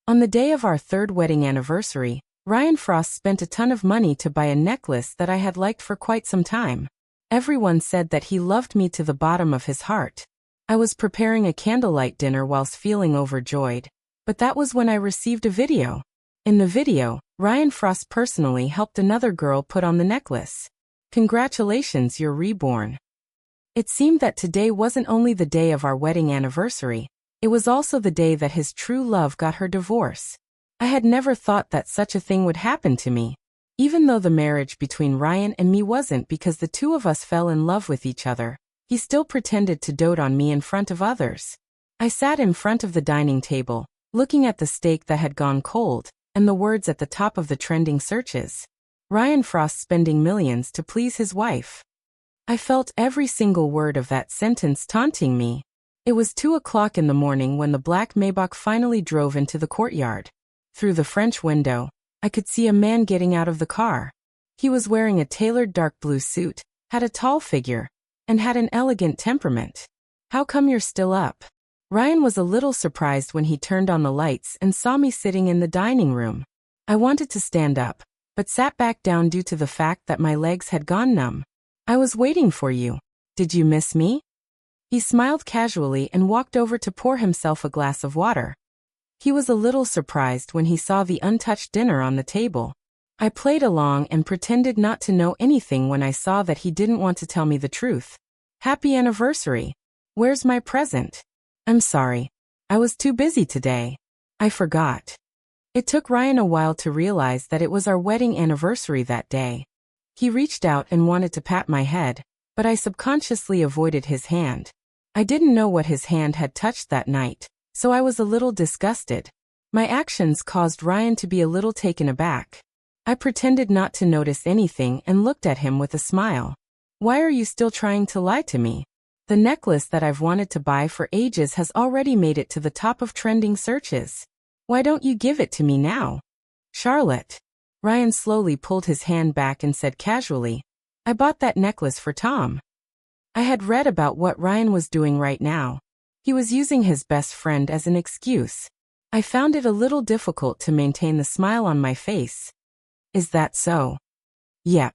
On the day of our third wedding anniversary, Ryan Frost spent a ton of money to buy a necklace that I had liked for quite some time. Everyone said that he loved me to the bottom of his heart. I was preparing a candlelight dinner whilst feeling overjoyed. But that was when I received a video. In the video, Ryan Frost personally helped another girl put on the necklace. Congratulations, you're reborn. It seemed that today wasn't only the day of our wedding anniversary, it was also the day that his true love got her divorce. I had never thought that such a thing would happen to me. Even though the marriage between Ryan and me wasn't because the two of us fell in love with each other, he still pretended to dote on me in front of others. I sat in front of the dining table, looking at the steak that had gone cold, and the words at the top of the trending searches. Ryan Frost spending millions to please his wife. I felt every single word of that sentence taunting me. It was 2 o'clock in the morning when the black Maybach finally drove into the courtyard. Through the French window, I could see a man getting out of the car. He was wearing a tailored dark blue suit, had a tall figure, and had an elegant temperament. How come you're still up? Ryan was a little surprised when he turned on the lights and saw me sitting in the dining room. I wanted to stand up, but sat back down due to the fact that my legs had gone numb. I was waiting for you. Did you miss me? He smiled casually and walked over to pour himself a glass of water. He was a little surprised when he saw the untouched dinner on the table. I played along and pretended not to know anything when I saw that he didn't want to tell me the truth. Happy anniversary. Where's my present? I'm sorry. I was too busy today. I forgot. It took Ryan a while to realize that it was our wedding anniversary that day. He reached out and wanted to pat my head, but I subconsciously avoided his hand. I didn't know what his hand had touched that night, so I was a little disgusted. My actions caused Ryan to be a little taken aback. I pretended not to notice anything and looked at him with a smile. Why are you still trying to lie to me? The necklace that I've wanted to buy for ages has already made it to the top of trending searches. Why don't you give it to me now? Charlotte. Ryan slowly pulled his hand back and said casually, I bought that necklace for Tom. I had read about what Ryan was doing right now. He was using his best friend as an excuse. I found it a little difficult to maintain the smile on my face. Is that so? Yep.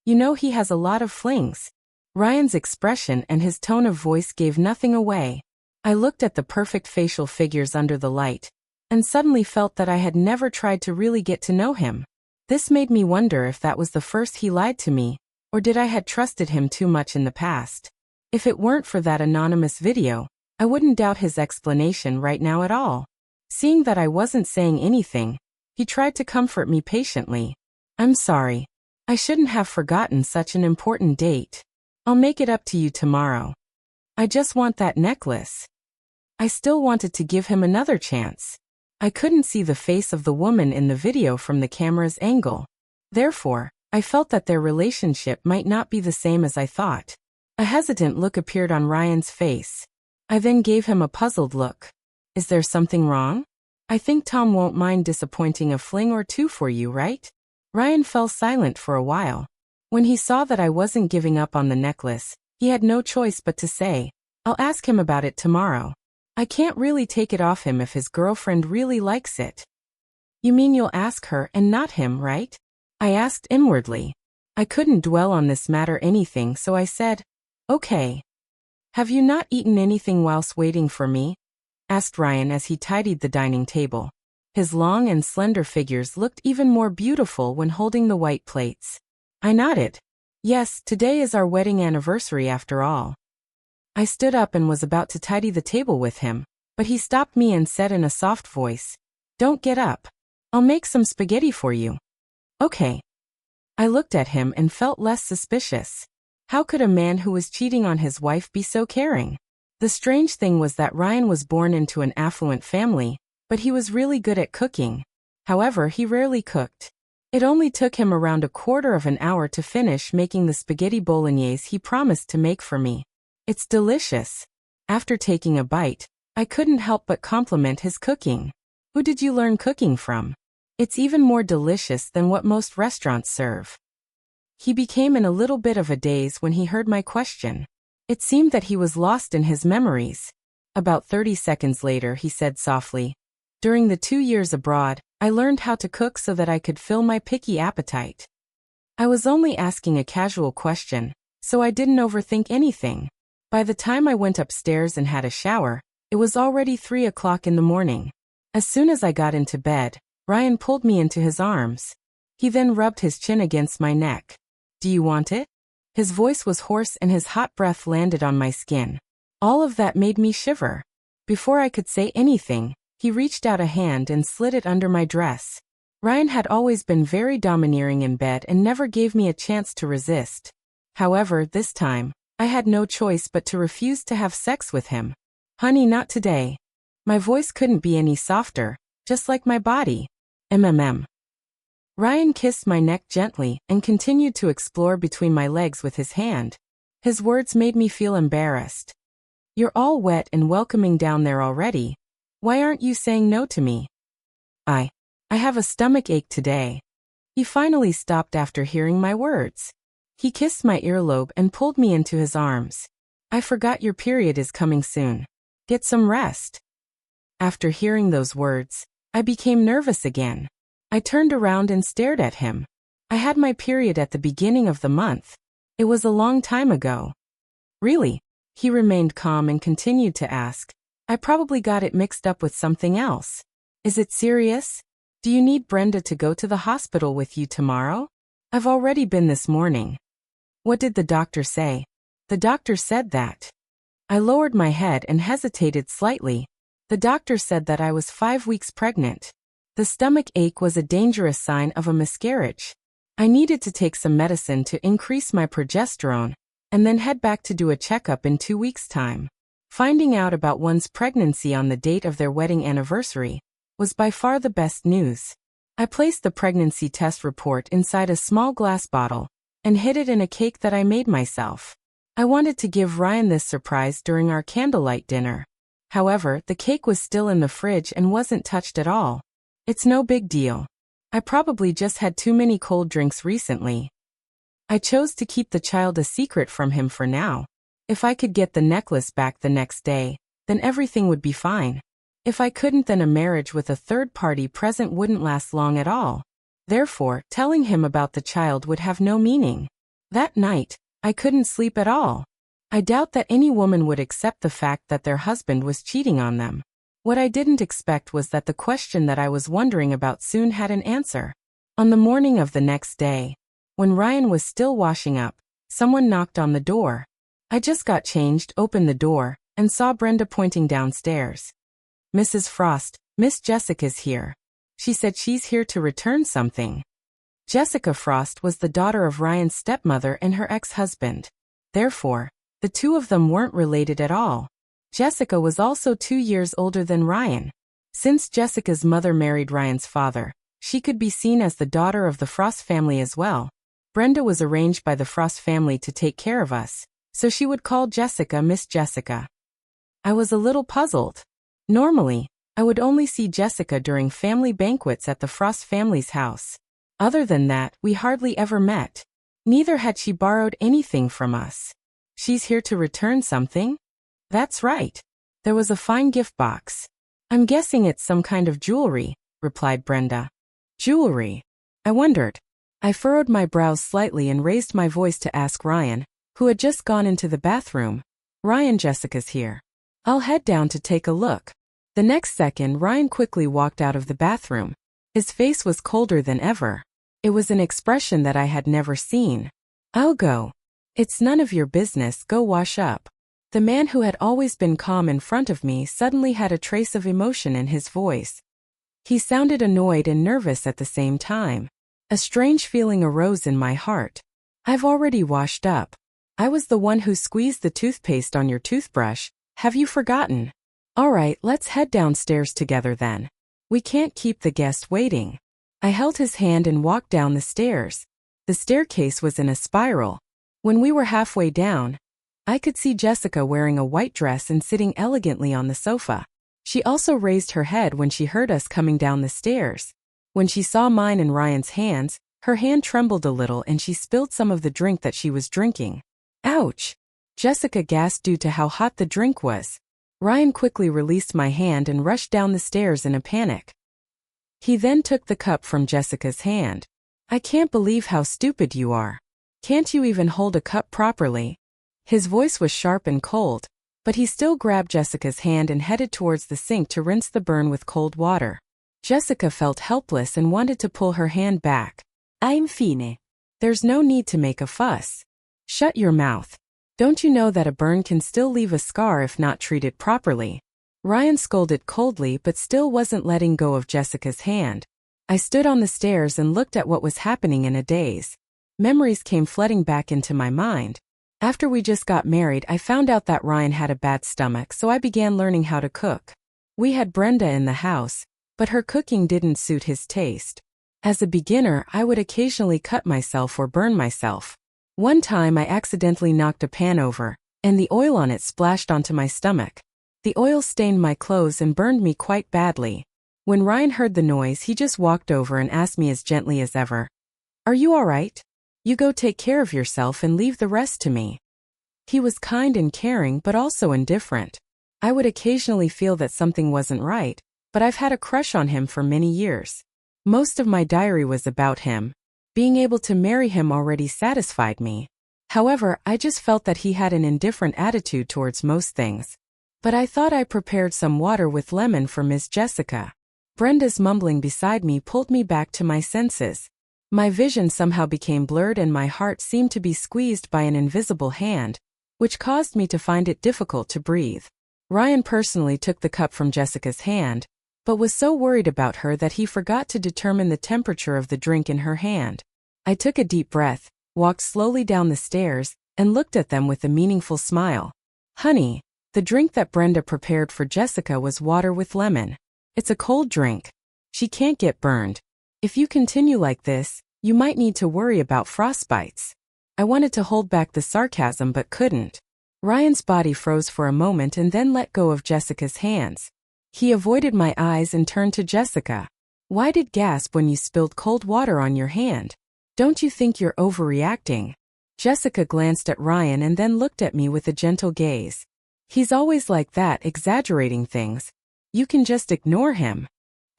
You know he has a lot of flings. Ryan's expression and his tone of voice gave nothing away. I looked at the perfect facial figures under the light, and suddenly felt that I had never tried to really get to know him. This made me wonder if that was the first he lied to me, or did I had trusted him too much in the past. If it weren't for that anonymous video, I wouldn't doubt his explanation right now at all. Seeing that I wasn't saying anything, he tried to comfort me patiently. I'm sorry. I shouldn't have forgotten such an important date. I'll make it up to you tomorrow. I just want that necklace. I still wanted to give him another chance. I couldn't see the face of the woman in the video from the camera's angle. Therefore, I felt that their relationship might not be the same as I thought. A hesitant look appeared on Ryan's face. I then gave him a puzzled look. Is there something wrong? I think Tom won't mind disappointing a fling or two for you, right? Ryan fell silent for a while. When he saw that I wasn't giving up on the necklace, he had no choice but to say, I'll ask him about it tomorrow. I can't really take it off him if his girlfriend really likes it. You mean you'll ask her and not him, right? I asked inwardly. I couldn't dwell on this matter anything, so I said, okay. Have you not eaten anything whilst waiting for me? Asked Ryan as he tidied the dining table. His long and slender figures looked even more beautiful when holding the white plates. I nodded. Yes, today is our wedding anniversary after all. I stood up and was about to tidy the table with him, but he stopped me and said in a soft voice, Don't get up. I'll make some spaghetti for you. Okay. I looked at him and felt less suspicious. How could a man who was cheating on his wife be so caring? The strange thing was that Ryan was born into an affluent family, but he was really good at cooking. However, he rarely cooked. It only took him around a quarter of an hour to finish making the spaghetti bolognese he promised to make for me. It's delicious. After taking a bite, I couldn't help but compliment his cooking. Who did you learn cooking from? It's even more delicious than what most restaurants serve. He became in a little bit of a daze when he heard my question. It seemed that he was lost in his memories. About 30 seconds later he said softly, During the 2 years abroad, I learned how to cook so that I could fill my picky appetite. I was only asking a casual question, so I didn't overthink anything. By the time I went upstairs and had a shower, it was already 3 o'clock in the morning. As soon as I got into bed, Ryan pulled me into his arms. He then rubbed his chin against my neck. "Do you want it?" His voice was hoarse and his hot breath landed on my skin. All of that made me shiver. Before I could say anything, he reached out a hand and slid it under my dress. Ryan had always been very domineering in bed and never gave me a chance to resist. However, this time, I had no choice but to refuse to have sex with him. "Honey, not today." My voice couldn't be any softer, just like my body. MMM. Ryan kissed my neck gently and continued to explore between my legs with his hand. His words made me feel embarrassed. "You're all wet and welcoming down there already. Why aren't you saying no to me?" I have a stomach ache today." He finally stopped after hearing my words. He kissed my earlobe and pulled me into his arms. "I forgot your period is coming soon. Get some rest." After hearing those words, I became nervous again. I turned around and stared at him. I had my period at the beginning of the month. It was a long time ago. "Really?" He remained calm and continued to ask. "I probably got it mixed up with something else. Is it serious? Do you need Brenda to go to the hospital with you tomorrow? I've already been this morning." "What did the doctor say?" "The doctor said that." I lowered my head and hesitated slightly. The doctor said that I was 5 weeks pregnant. The stomach ache was a dangerous sign of a miscarriage. I needed to take some medicine to increase my progesterone, and then head back to do a checkup in 2 weeks' time. Finding out about one's pregnancy on the date of their wedding anniversary was by far the best news. I placed the pregnancy test report inside a small glass bottle and hid it in a cake that I made myself. I wanted to give Ryan this surprise during our candlelight dinner. However, the cake was still in the fridge and wasn't touched at all. It's no big deal. I probably just had too many cold drinks recently. I chose to keep the child a secret from him for now. If I could get the necklace back the next day, then everything would be fine. If I couldn't, then a marriage with a third party present wouldn't last long at all. Therefore, telling him about the child would have no meaning. That night, I couldn't sleep at all. I doubt that any woman would accept the fact that their husband was cheating on them. What I didn't expect was that the question that I was wondering about soon had an answer. On the morning of the next day, when Ryan was still washing up, someone knocked on the door. I just got changed, opened the door, and saw Brenda pointing downstairs. "Mrs. Frost, Miss Jessica's here. She said she's here to return something." Jessica Frost was the daughter of Ryan's stepmother and her ex-husband. Therefore, the two of them weren't related at all. Jessica was also 2 years older than Ryan. Since Jessica's mother married Ryan's father, she could be seen as the daughter of the Frost family as well. Brenda was arranged by the Frost family to take care of us, so she would call Jessica Miss Jessica. I was a little puzzled. Normally, I would only see Jessica during family banquets at the Frost family's house. Other than that, we hardly ever met. Neither had she borrowed anything from us. "She's here to return something?" "That's right. There was a fine gift box. I'm guessing it's some kind of jewelry," replied Brenda. "Jewelry?" I wondered. I furrowed my brows slightly and raised my voice to ask Ryan, who had just gone into the bathroom. "Ryan, Jessica's here. I'll head down to take a look." The next second, Ryan quickly walked out of the bathroom. His face was colder than ever. It was an expression that I had never seen. "I'll go. It's none of your business, go wash up." The man who had always been calm in front of me suddenly had a trace of emotion in his voice. He sounded annoyed and nervous at the same time. A strange feeling arose in my heart. "I've already washed up. I was the one who squeezed the toothpaste on your toothbrush. Have you forgotten?" "All right, let's head downstairs together then. We can't keep the guest waiting." I held his hand and walked down the stairs. The staircase was in a spiral. When we were halfway down, I could see Jessica wearing a white dress and sitting elegantly on the sofa. She also raised her head when she heard us coming down the stairs. When she saw mine and Ryan's hands, her hand trembled a little and she spilled some of the drink that she was drinking. "Ouch!" Jessica gasped due to how hot the drink was. Ryan quickly released my hand and rushed down the stairs in a panic. He then took the cup from Jessica's hand. I can't believe how stupid you are. Can't you even hold a cup properly? His voice was sharp and cold, but he still grabbed Jessica's hand and headed towards the sink to rinse the burn with cold water. Jessica felt helpless and wanted to pull her hand back. I'm fine. There's no need to make a fuss. Shut your mouth. Don't you know that a burn can still leave a scar if not treated properly? Ryan scolded coldly but still wasn't letting go of Jessica's hand. I stood on the stairs and looked at what was happening in a daze. Memories came flooding back into my mind. After we just got married, I found out that Ryan had a bad stomach, so I began learning how to cook. We had Brenda in the house, but her cooking didn't suit his taste. As a beginner, I would occasionally cut myself or burn myself. One time I accidentally knocked a pan over, and the oil on it splashed onto my stomach. The oil stained my clothes and burned me quite badly. When Ryan heard the noise, he just walked over and asked me as gently as ever, "Are you all right? You go take care of yourself and leave the rest to me." He was kind and caring but also indifferent. I would occasionally feel that something wasn't right, but I've had a crush on him for many years. Most of my diary was about him. Being able to marry him already satisfied me. However, I just felt that he had an indifferent attitude towards most things. But I thought I prepared some water with lemon for Miss Jessica. Brenda's mumbling beside me pulled me back to my senses. My vision somehow became blurred and my heart seemed to be squeezed by an invisible hand, which caused me to find it difficult to breathe. Ryan personally took the cup from Jessica's hand, but was so worried about her that he forgot to determine the temperature of the drink in her hand. I took a deep breath, walked slowly down the stairs, and looked at them with a meaningful smile. "Honey, the drink that Brenda prepared for Jessica was water with lemon. It's a cold drink. She can't get burned. If you continue like this, you might need to worry about frostbites." I wanted to hold back the sarcasm but couldn't. Ryan's body froze for a moment and then let go of Jessica's hands. He avoided my eyes and turned to Jessica. "Why did gasp when you spilled cold water on your hand? Don't you think you're overreacting?" Jessica glanced at Ryan and then looked at me with a gentle gaze. "He's always like that, exaggerating things. You can just ignore him."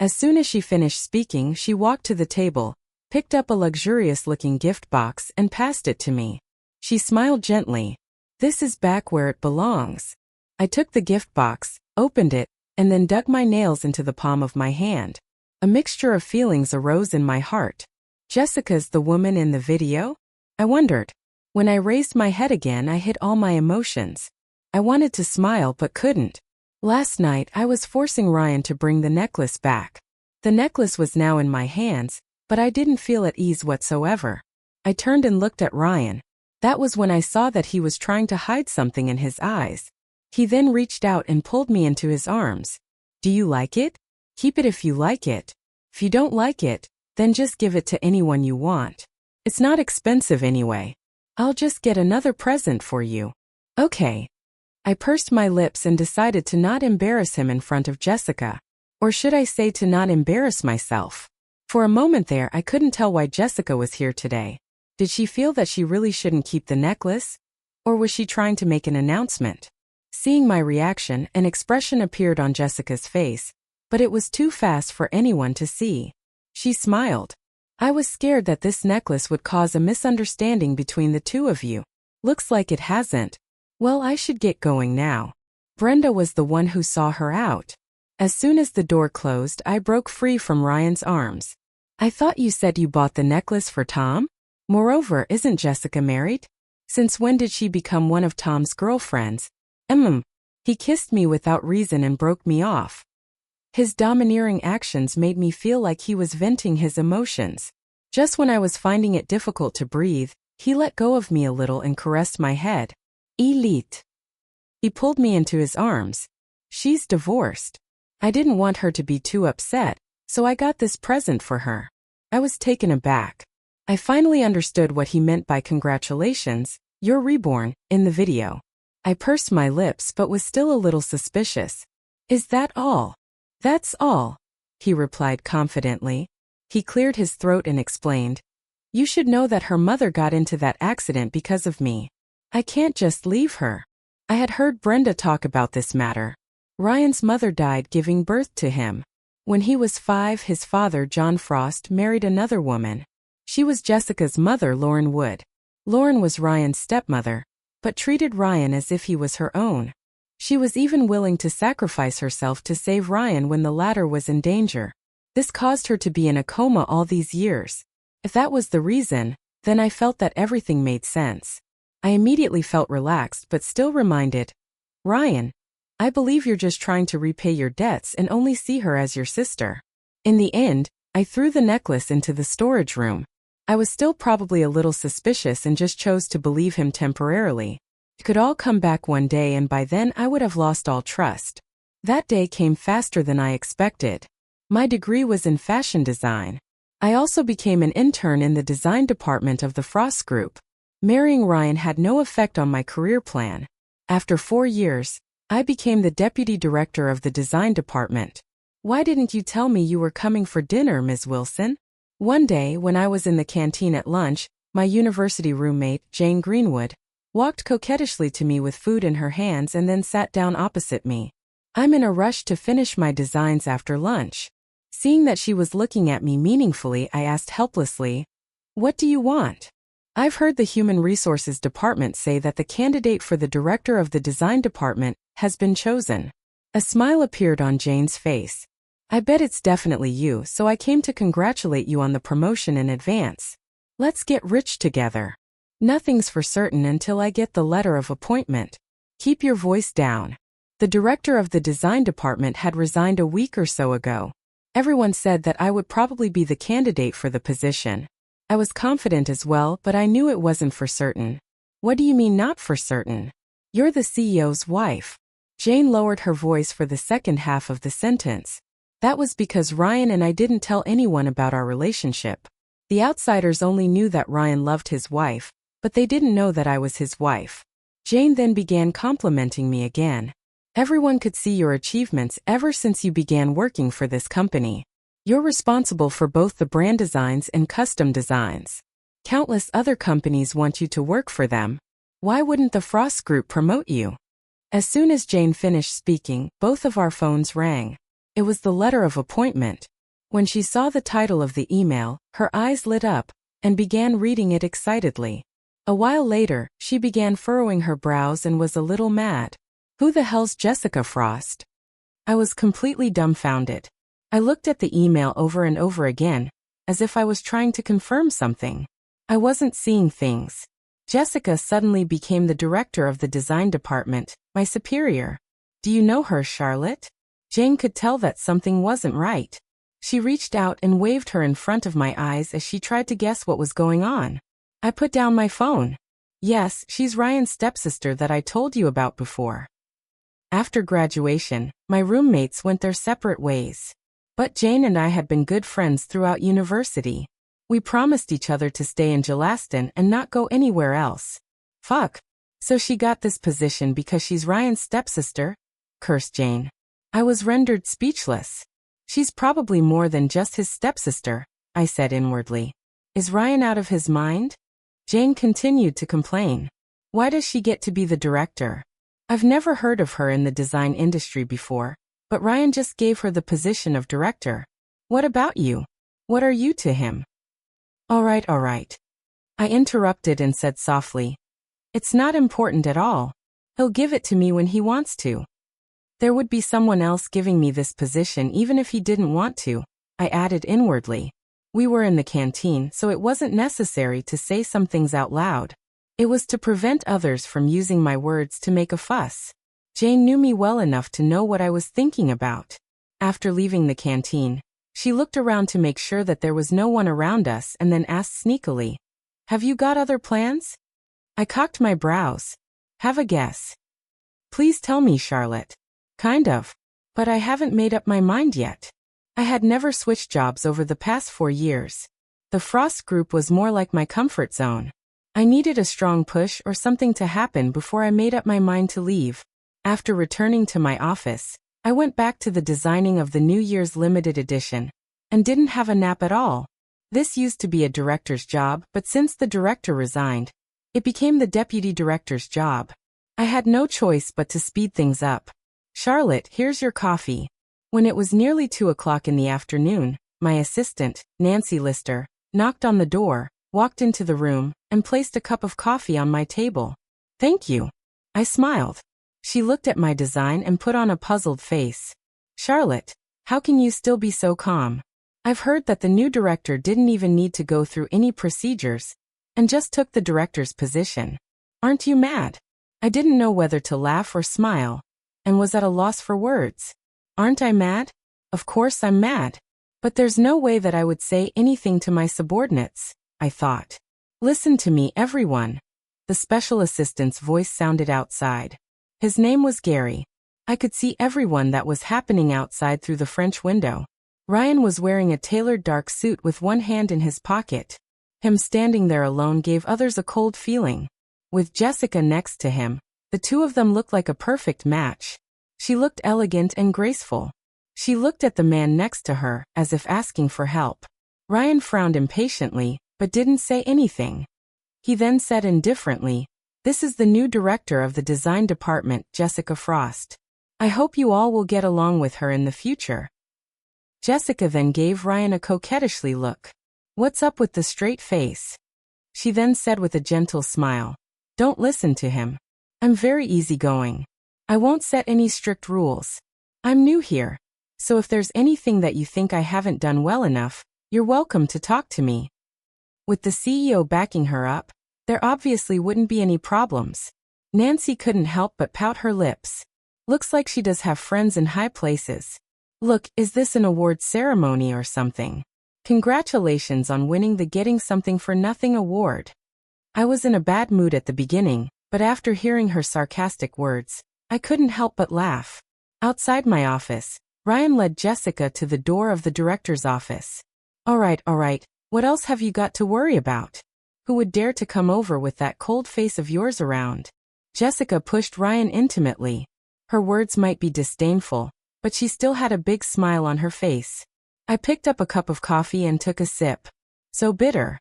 As soon as she finished speaking, she walked to the table, picked up a luxurious-looking gift box and passed it to me. She smiled gently. "This is back where it belongs." I took the gift box, opened it, and then dug my nails into the palm of my hand. A mixture of feelings arose in my heart. Jessica's the woman in the video? I wondered. When I raised my head again, I hid all my emotions. I wanted to smile but couldn't. Last night, I was forcing Ryan to bring the necklace back. The necklace was now in my hands, but I didn't feel at ease whatsoever. I turned and looked at Ryan. That was when I saw that he was trying to hide something in his eyes. He then reached out and pulled me into his arms. "Do you like it? Keep it if you like it. If you don't like it, then just give it to anyone you want. It's not expensive anyway. I'll just get another present for you." "Okay." I pursed my lips and decided to not embarrass him in front of Jessica. Or should I say to not embarrass myself? For a moment there, I couldn't tell why Jessica was here today. Did she feel that she really shouldn't keep the necklace? Or was she trying to make an announcement? Seeing my reaction, an expression appeared on Jessica's face, but it was too fast for anyone to see. She smiled. "I was scared that this necklace would cause a misunderstanding between the two of you. Looks like it hasn't. Well, I should get going now." Brenda was the one who saw her out. As soon as the door closed, I broke free from Ryan's arms. "I thought you said you bought the necklace for Tom? Moreover, isn't Jessica married? Since when did she become one of Tom's girlfriends?" He kissed me without reason and broke me off. His domineering actions made me feel like he was venting his emotions. Just when I was finding it difficult to breathe, he let go of me a little and caressed my head. "Elite." He pulled me into his arms. "She's divorced." I didn't want her to be too upset, so I got this present for her. I was taken aback. I finally understood what he meant by "congratulations, you're reborn" in the video. I pursed my lips but was still a little suspicious. "Is that all?" "That's all," he replied confidently. He cleared his throat and explained, "You should know that her mother got into that accident because of me. I can't just leave her." I had heard Brenda talk about this matter. Ryan's mother died giving birth to him. When he was 5, his father, John Frost, married another woman. She was Jessica's mother, Lauren Wood. Lauren was Ryan's stepmother, but treated Ryan as if he was her own. She was even willing to sacrifice herself to save Ryan when the latter was in danger. This caused her to be in a coma all these years. If that was the reason, then I felt that everything made sense. I immediately felt relaxed but still reminded, Ryan, I believe you're just trying to repay your debts and only see her as your sister. In the end, I threw the necklace into the storage room. I was still probably a little suspicious and just chose to believe him temporarily. It could all come back one day and by then I would have lost all trust. That day came faster than I expected. My degree was in fashion design. I also became an intern in the design department of the Frost Group. Marrying Ryan had no effect on my career plan. After 4 years, I became the deputy director of the design department. Why didn't you tell me you were coming for dinner, Ms. Wilson? One day, when I was in the canteen at lunch, my university roommate, Jane Greenwood, walked coquettishly to me with food in her hands and then sat down opposite me. I'm in a rush to finish my designs after lunch. Seeing that she was looking at me meaningfully, I asked helplessly, "What do you want?" I've heard the Human Resources Department say that the candidate for the director of the design department has been chosen. A smile appeared on Jane's face. I bet it's definitely you, so I came to congratulate you on the promotion in advance. Let's get rich together. Nothing's for certain until I get the letter of appointment. Keep your voice down. The director of the design department had resigned a week or so ago. Everyone said that I would probably be the candidate for the position. I was confident as well, but I knew it wasn't for certain. What do you mean not for certain? You're the CEO's wife. Jane lowered her voice for the second half of the sentence. That was because Ryan and I didn't tell anyone about our relationship. The outsiders only knew that Ryan loved his wife, but they didn't know that I was his wife. Jane then began complimenting me again. Everyone could see your achievements ever since you began working for this company. You're responsible for both the brand designs and custom designs. Countless other companies want you to work for them. Why wouldn't the Frost Group promote you? As soon as Jane finished speaking, both of our phones rang. It was the letter of appointment. When she saw the title of the email, her eyes lit up and began reading it excitedly. A while later, she began furrowing her brows and was a little mad. Who the hell's Jessica Frost? I was completely dumbfounded. I looked at the email over and over again, as if I was trying to confirm something. I wasn't seeing things. Jessica suddenly became the director of the design department, my superior. Do you know her, Charlotte? Jane could tell that something wasn't right. She reached out and waved her in front of my eyes as she tried to guess what was going on. I put down my phone. Yes, she's Ryan's stepsister that I told you about before. After graduation, my roommates went their separate ways. But Jane and I had been good friends throughout university. We promised each other to stay in Jalaston and not go anywhere else. Fuck. So she got this position because she's Ryan's stepsister? Cursed Jane. I was rendered speechless. She's probably more than just his stepsister, I said inwardly. Is Ryan out of his mind? Jane continued to complain. Why does she get to be the director? I've never heard of her in the design industry before, but Ryan just gave her the position of director. What about you? What are you to him? All right. I interrupted and said softly. It's not important at all. He'll give it to me when he wants to. There would be someone else giving me this position even if he didn't want to, I added inwardly. We were in the canteen, so it wasn't necessary to say some things out loud. It was to prevent others from using my words to make a fuss. Jane knew me well enough to know what I was thinking about. After leaving the canteen, she looked around to make sure that there was no one around us and then asked sneakily, "Have you got other plans?" I cocked my brows. Have a guess. Please tell me, Charlotte. Kind of. But I haven't made up my mind yet. I had never switched jobs over the past 4 years. The Frost Group was more like my comfort zone. I needed a strong push or something to happen before I made up my mind to leave. After returning to my office, I went back to the designing of the New Year's limited edition, and didn't have a nap at all. This used to be a director's job, but since the director resigned, it became the deputy director's job. I had no choice but to speed things up. Charlotte, here's your coffee. When it was nearly 2 o'clock in the afternoon, my assistant, Nancy Lister, knocked on the door, walked into the room, and placed a cup of coffee on my table. Thank you. I smiled. She looked at my design and put on a puzzled face. Charlotte, how can you still be so calm? I've heard that the new director didn't even need to go through any procedures, and just took the director's position. Aren't you mad? I didn't know whether to laugh or smile, and was at a loss for words. Aren't I mad? Of course I'm mad. But there's no way that I would say anything to my subordinates, I thought. Listen to me, everyone. The special assistant's voice sounded outside. His name was Gary. I could see everyone that was happening outside through the French window. Ryan was wearing a tailored dark suit with one hand in his pocket. Him standing there alone gave others a cold feeling. With Jessica next to him, the two of them looked like a perfect match. She looked elegant and graceful. She looked at the man next to her, as if asking for help. Ryan frowned impatiently, but didn't say anything. He then said indifferently, "This is the new director of the design department, Jessica Frost. I hope you all will get along with her in the future." Jessica then gave Ryan a coquettishly look. "What's up with the straight face?" She then said with a gentle smile, "Don't listen to him. I'm very easygoing. I won't set any strict rules. I'm new here, so if there's anything that you think I haven't done well enough, you're welcome to talk to me." With the CEO backing her up, there obviously wouldn't be any problems. Nancy couldn't help but pout her lips. Looks like she does have friends in high places. Look, is this an award ceremony or something? Congratulations on winning the Getting Something for Nothing award. I was in a bad mood at the beginning, but after hearing her sarcastic words, I couldn't help but laugh. Outside my office, Ryan led Jessica to the door of the director's office. All right, what else have you got to worry about? Who would dare to come over with that cold face of yours around? Jessica pushed Ryan intimately. Her words might be disdainful, but she still had a big smile on her face. I picked up a cup of coffee and took a sip. So bitter.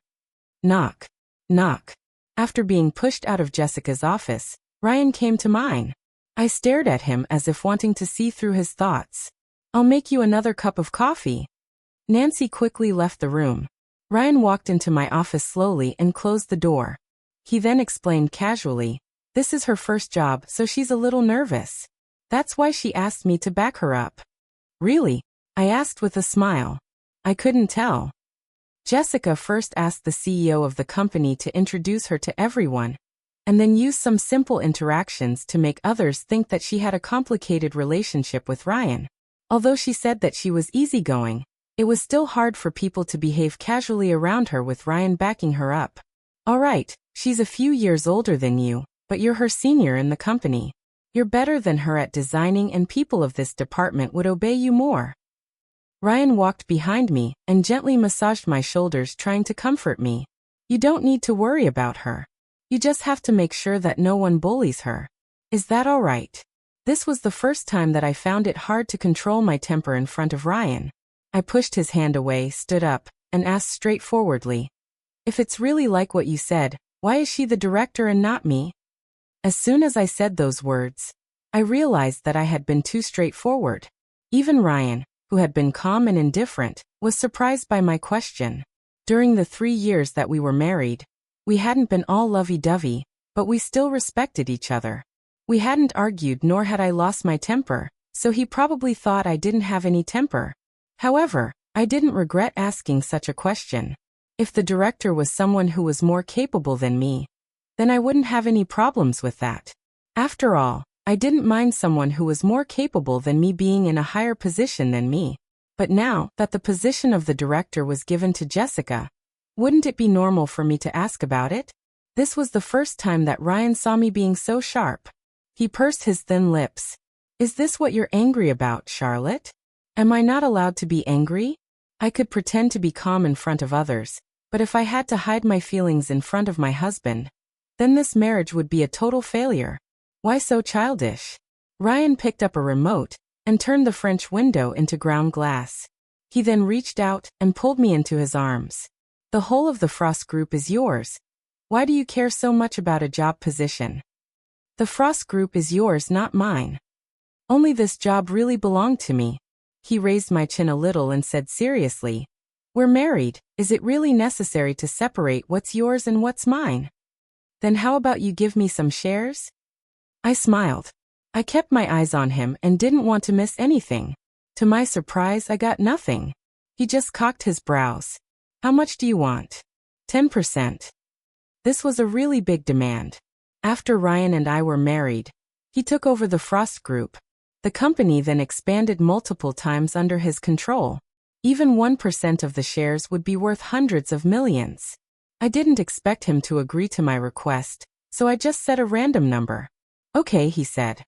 Knock. Knock. After being pushed out of Jessica's office, Ryan came to mine. I stared at him as if wanting to see through his thoughts. I'll make you another cup of coffee. Nancy quickly left the room. Ryan walked into my office slowly and closed the door. He then explained casually, "This is her first job, so she's a little nervous. That's why she asked me to back her up." Really? I asked with a smile. I couldn't tell. Jessica first asked the CEO of the company to introduce her to everyone, and then used some simple interactions to make others think that she had a complicated relationship with Ryan. Although she said that she was easygoing, it was still hard for people to behave casually around her with Ryan backing her up. All right, she's a few years older than you, but you're her senior in the company. You're better than her at designing, and people of this department would obey you more. Ryan walked behind me and gently massaged my shoulders, trying to comfort me. You don't need to worry about her. You just have to make sure that no one bullies her. Is that all right? This was the first time that I found it hard to control my temper in front of Ryan. I pushed his hand away, stood up, and asked straightforwardly, "If it's really like what you said, why is she the director and not me?" As soon as I said those words, I realized that I had been too straightforward. Even Ryan, who had been calm and indifferent, was surprised by my question. During the 3 years that we were married, we hadn't been all lovey-dovey, but we still respected each other. We hadn't argued, nor had I lost my temper, so he probably thought I didn't have any temper. However, I didn't regret asking such a question. If the director was someone who was more capable than me, then I wouldn't have any problems with that. After all, I didn't mind someone who was more capable than me being in a higher position than me. But now that the position of the director was given to Jessica, wouldn't it be normal for me to ask about it? This was the first time that Ryan saw me being so sharp. He pursed his thin lips. "Is this what you're angry about, Charlotte? Am I not allowed to be angry? I could pretend to be calm in front of others, but if I had to hide my feelings in front of my husband, then this marriage would be a total failure. Why so childish?" Ryan picked up a remote and turned the French window into ground glass. He then reached out and pulled me into his arms. "The whole of the Frost Group is yours. Why do you care so much about a job position? The Frost Group is yours, not mine." Only this job really belonged to me. He raised my chin a little and said seriously, "We're married. Is it really necessary to separate what's yours and what's mine? Then how about you give me some shares?" I smiled. I kept my eyes on him and didn't want to miss anything. To my surprise, I got nothing. He just cocked his brows. "How much do you want?" 10%. This was a really big demand. After Ryan and I were married, he took over the Frost Group. The company then expanded multiple times under his control. Even 1% of the shares would be worth hundreds of millions. I didn't expect him to agree to my request, so I just said a random number. "Okay," he said.